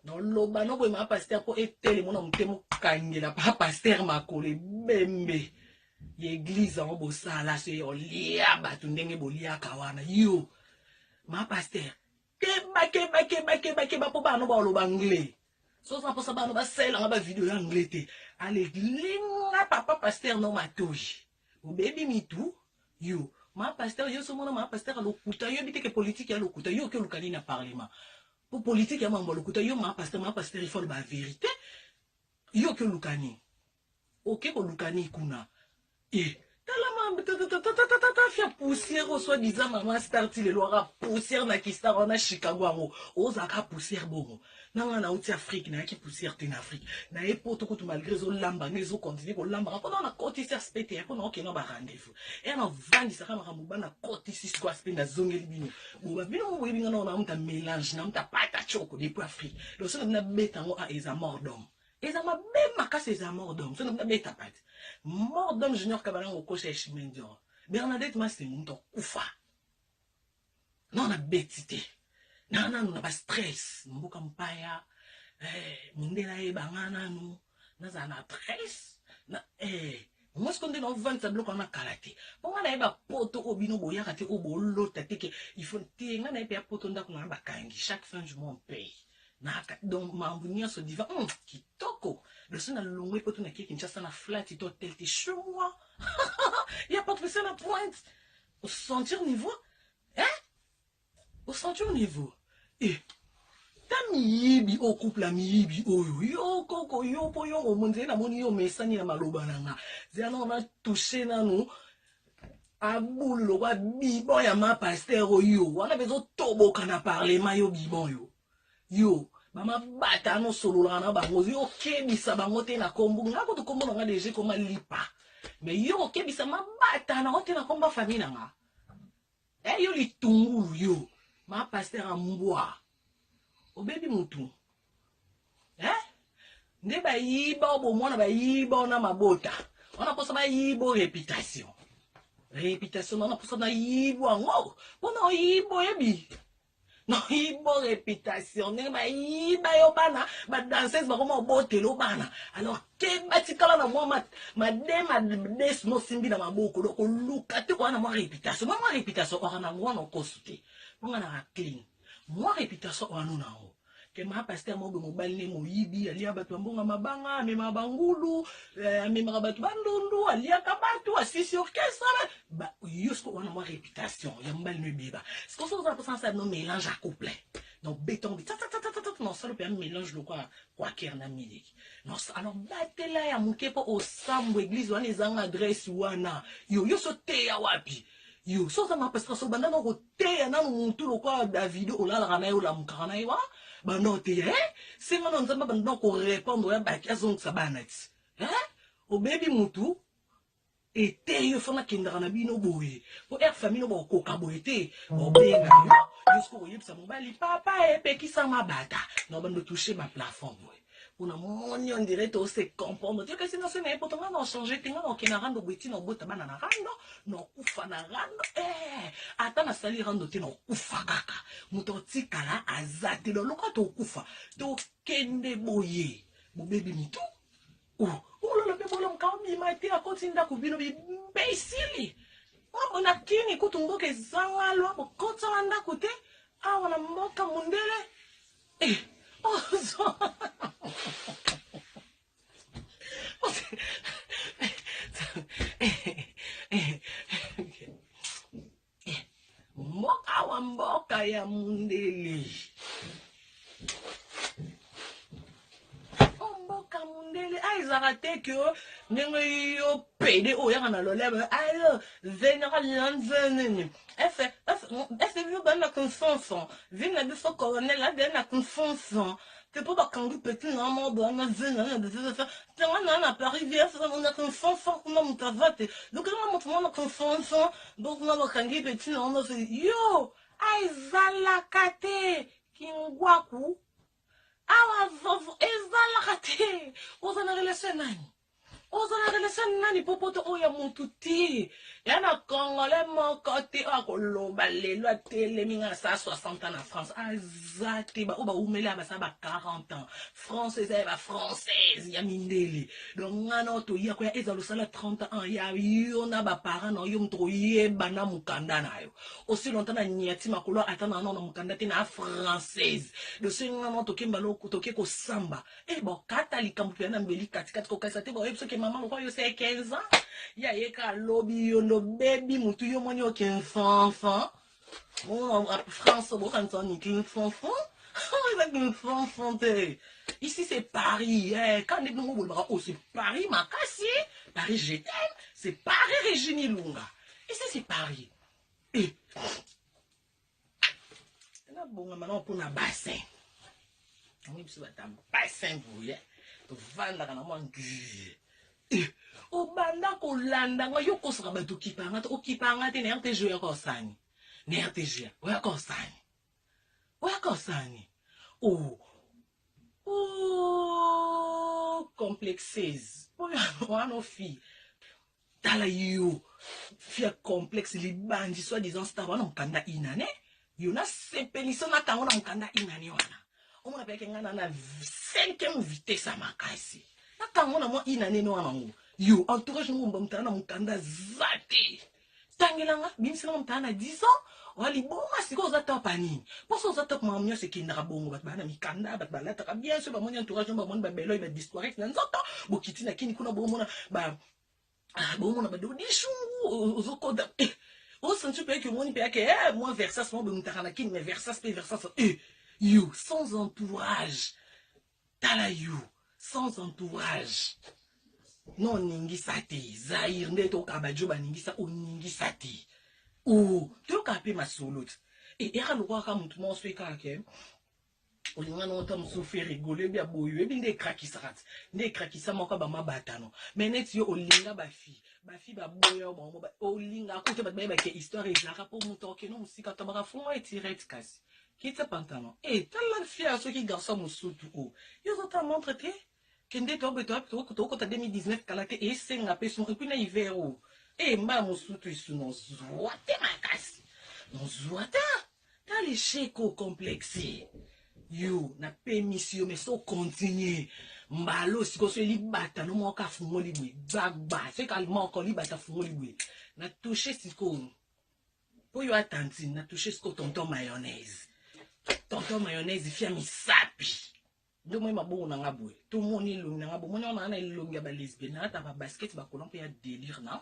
Non, loba no boy ma pasteur po etele mona mutemo kangela pa pasteur makole bembe. L'église en bosala se olia batu ndenge bolia kawana yo. Ma pasteur. Keba po ba no ba loba anglais. So ça pour ça ba no ba sel nga ba vidéo anglais te. Ale glinga papa pasteur no matoji. O baby me too. Yo. Ma pasteur yo so mona ma pasteur alokuta yo bite ke politique ya lokuta yo ke lukani na parlement. Pour politique ya mambo lokuta yo ma pasteur il faut la vérité. Yo ke lukani. OK ko lukani kuna. Et faire poussière au soi-disant maman starti le loira poussière na kista on a Chicago ozaka poussière bon nanga na outi Afrique na ki poussière en Afrique na epoto ko malgré zo lamba nezo continue ko lamba ko na côté ça spété ko na ok na ba rendez-vous et na vandi ça kama kambu na côté 6 quoi spé na zongeli bino bo ba bino mo binga na muta mélange na muta pata choko depuis Afrique donc ça na betango a eza mordom eza mabema kasi eza mordom ça na beta pat mordom junior kabalango ko cherche mendior Bernadette Massé Mouton Koufa. Non, on a bêtité. Non, on a stress. Mboka mpaya. Mundela e bangana nous. Naza na stress. Moi, ce qu'on dit dans 20 tableaux qu'on a kalaté. Pour moi, on a poto obino boya kate obo l'autre teke. Il faut te on a pas poto nda qu'on a bakangi. Chaque fin du mois on paye. Donc, ma mbounia se dit, qui toko. Le son a longé poto na qui ça na flat et toi tel t'es chez moi. Il n'y a pas de pression à pointe. Au sentir niveau. Hein? Au sentir niveau. Et. Ta miyibi au couple a miyibi oyo. Yo koko yo po yo o monde na moni yo mesani na maloba nanga. Zena on a touché na nous. Aboulo wa bibon ya ma pasteur yo. Wana bezo tobo kana parlement yo bibon yo. Yo. Mama bata no solo na bango. Yo kebisa bango te na kombo. Ngako to kombo nga deje koma lipa. Mais yo kebisa mabata na ote na komba famille nanga. Yo litungulu yo. Ma pasteur a mboa. O baby mutu. Nde ba yiba obo mwana ba yiba na mabota. Ona posa ba yibo réputation. Réputation ona posa na yibo ngo. Ona yibo yebi. No yibo réputation. Nde ba yiba yo bana ba danseuse ba koma obotelo bana. Alors ke batikala na moi ma des no simbi na maboko do ko luka te ko na mo réputation. Mo réputation o kana ngwa no kosuti. Mo na clean. Mo réputation o anu na o. Que ma pasteur mo mobile ne moyibi alia batu mbonga mabanga me mabangulu me mabatu bandundu alia kabatu asisi orchestre ba yusko wana mo réputation ya mbali ne biba. Ce qu'on ça pour ça no mélange à couplet. Donc béton non ça le peut mélange le quoi qu'il na musique. Non alors batela ya mukepo au sambo église wana ezanga adresse wana yo sote ya wapi. Yo so ça ma pasteur so banda no kote na muntu lo kwa David olala kana yo la mukana yo banote c'est mon nzamba banda ko répondre ya baki azong sabanati o baby mutu ete yo fona kindara na bino boye po famille no ba ko kaboete o benga yo jusqu'au yebisa mobali papa epekisa mabata no bando toucher ma plafond boye. On a moni on dirait to se comprendre tu que sinon c'est n'importe quoi non changer tinga no kinarando bwiti no bota bana na rando no kufa na rando ata na sali rando te no kufa kaka muto tikala azate lo lokwa to kufa to kende boye bo baby mito lo be bolo mka mi mate a kotinda ku bino bi imbécile ona kini kutumboke zanga lo ko kotanda kote wana mboka mundele mboka ya mundele mboka mundele aizaka te ke ndenge yo pede oyo yaka na lolebe ayo général lanzanini efe viu bana confiance viu na biso colonel adena na confiance c'est pas quand vous petit non mon bon na zena de ça tanga na Paris via ça on a confiance comme mutavate donc on montre mon confiance donc na bakangi petit non no yo aizala kate kingwaku awa vovo ezala kate ozana relation nani popoto oya mututi Yana Congolais mon côté akoloba lelo atelemi nga sa 60 ans na France azate ba oba umela ba sa ba 40 ans française ba française ya mindele donc ngana to ya ko ya ezalo sala 30 ans ya yona ba parents na yo mtro yeba na mukanda nayo aussi longtemps na nyati makolo atana na mukanda te na française de ce ngana to kimba loko to ke ko samba bon kata likambu na mbeli katikati ko kasa te ba yebso ke maman ko yo c'est 15 ans ya yeka lobby yo no baby mutu yo moni oke enfant bon en France bon quand on dit enfant enfant ici c'est Paris quand les gens vont oh c'est Paris makasi Paris je t'aime c'est Paris Regine Lunga ici c'est Paris et là bon maintenant pour na bassin on est sur un bassin bouillant to vendre kana mo obanda kolanda ngo yokosaka bato okipanga te na RTG ya kosani na RTG oya kosani complexes wana fi tala yo fia complexe libandi soi-disant star wana mukanda inane yo na sepelisa na kango na mukanda inane wana omona peke ngana na 5e vitesse ya makasi na kango na mo inane no wana ngo yo entourage mo mutana mukanda zate tangelanga bimsina mutana 10 ans wali bonga siko za top ani poso za top mamyo se kinda bongo bat bana mikanda bat balata ka bien sûr ba moni entourage ba moni ba belo ba disparaître na nzoto bokiti na kini kuna bomona ba bomona ba do dishungu ozokoda o sentu pe que moni pe ke moi versas mo be mutana kini mais versas you sans entourage tala you sans entourage non ningisa te Zaire ndeto kabajo ba ningisa o ningisa te to kape masolo era lokwa ka mutu mo so ke olinga no ta musu fe rigoler bia boyo ebi nde krakisa moko ba mabatano menet yo olinga ba fi ba boyo ba olinga ko te ba ke histoire ezaka po mutu ke no musika to ba fond etirette kasi kita pantalon tala fi a so ki garçon musutu yo zo ta montre te kende to beto to 2019 kala ke esenga pe son epina hiver mba musutu isu no zwate makasi no zwata tali sheko complexe yo na permission mais so continue mbalo siko so libata no moka fungo libwe bagba se kalma ko libata fungo libwe na toucher siko po yo atanti na toucher siko tonton mayonnaise fia misapi ndo moi mabongo na ngabwe tout moni longi na ngabo moni ona na longi ya ba lesbienne na ta ba basket ba kolompe ya délire na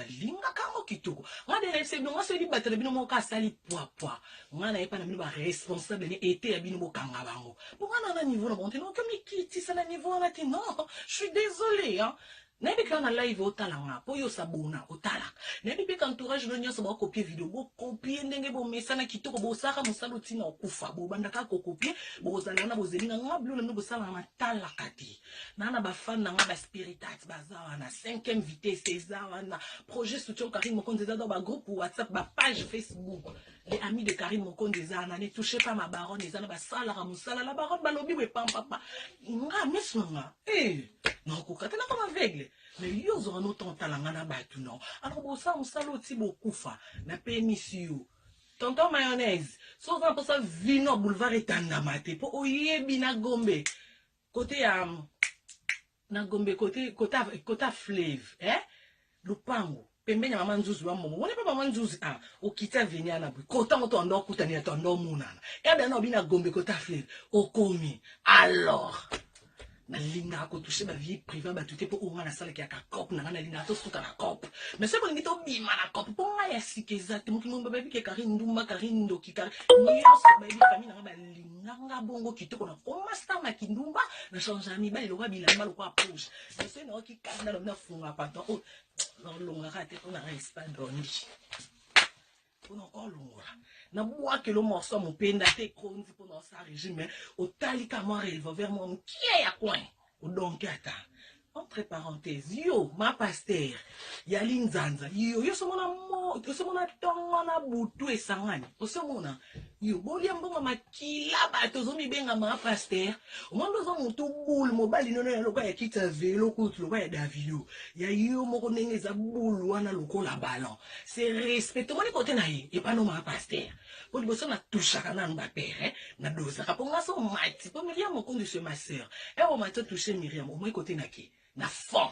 linga kango kitoko ngade rese no so di batele bino mo ka sali poa ngana yepa na bino ba responsable ni été ya bino mo kanga bango ngana na niveau na bonte no comme kiti ça na niveau na ti non je suis désolé hein Nebi quand on live au talanga, po yo sabona au talak. Nebi pe entourage no nyoso ba copier vidéo, bo copier ndenge bo mesana kitoko bo saka musalo tina okufa, bo bandaka ko copier, bo zalana bo zelinga ngablu na bo sala na talakati. Nana ba fan na ba spiritat bazawa na 5e vitesse zawa na projet soutien Karim Mokonde za dans ba groupe WhatsApp, ba page Facebook. Les amis de Karim Mokonde za na ne touchez pas ma baronne, za na ba sala ra musala la baronne ba lobi we papa. Nga mesonga. Non ko katana comme aveugle. Mais yo zo no ton talanga na batu non. Alors bo sa musalo ti bo kufa na permission. Tonton mayonnaise. So va pour ça vino boulevard etanda mate po oyebi na Gombe. Côté na Gombe côté fleuve, Lupango. Pembeni mama nzuzu wa momo. Wone pa mama nzuzu okita venia na bu. Kota moto ndo kutani ya tondo munana. Eda no bina Gombe côté fleuve. Okomi. Alors na linga ko toucher ma vie privée ba tuté pour ouvrir la salle qui a ka cop na na linga to suka na cop mais c'est bon ngito bima na cop pour nga ya sikeza te mo kimomba ba bi ke Karin Ndumba Karin Ndoki Karin ni yoso ba bi famille na ba linga nga bongo kitoko na ko master na kindumba na change ami ba le roi bilamba le kwa poche c'est no ki kana na funga pardon non longa rate on a pas doni on encore longa na bois que le morceau mon penda te konzi pour sa régime au talika moi revolver mon qui est à coin au donc ata entre parenthèses, yo, ma pasteur, yali nzanza, yo somona mo, yo somona tongo na butu esangani, osomona, yo, bolia mbonga makila bato zomi benga ma pasteur, omando zo mutu bulu, mobali nono ya loka ya kita velo, kutu loka ya davio, ya yo moko nenge za bulu wana loko la ballon, c'est respect, moni kote na ye, et pas no ma pasteur, pour liboso na touchaka na mba père, na dosaka, pour nga so mati, pour Myriam mokonde se ma sœur, et on m'a touché Myriam, au moins côté na ki, na fond.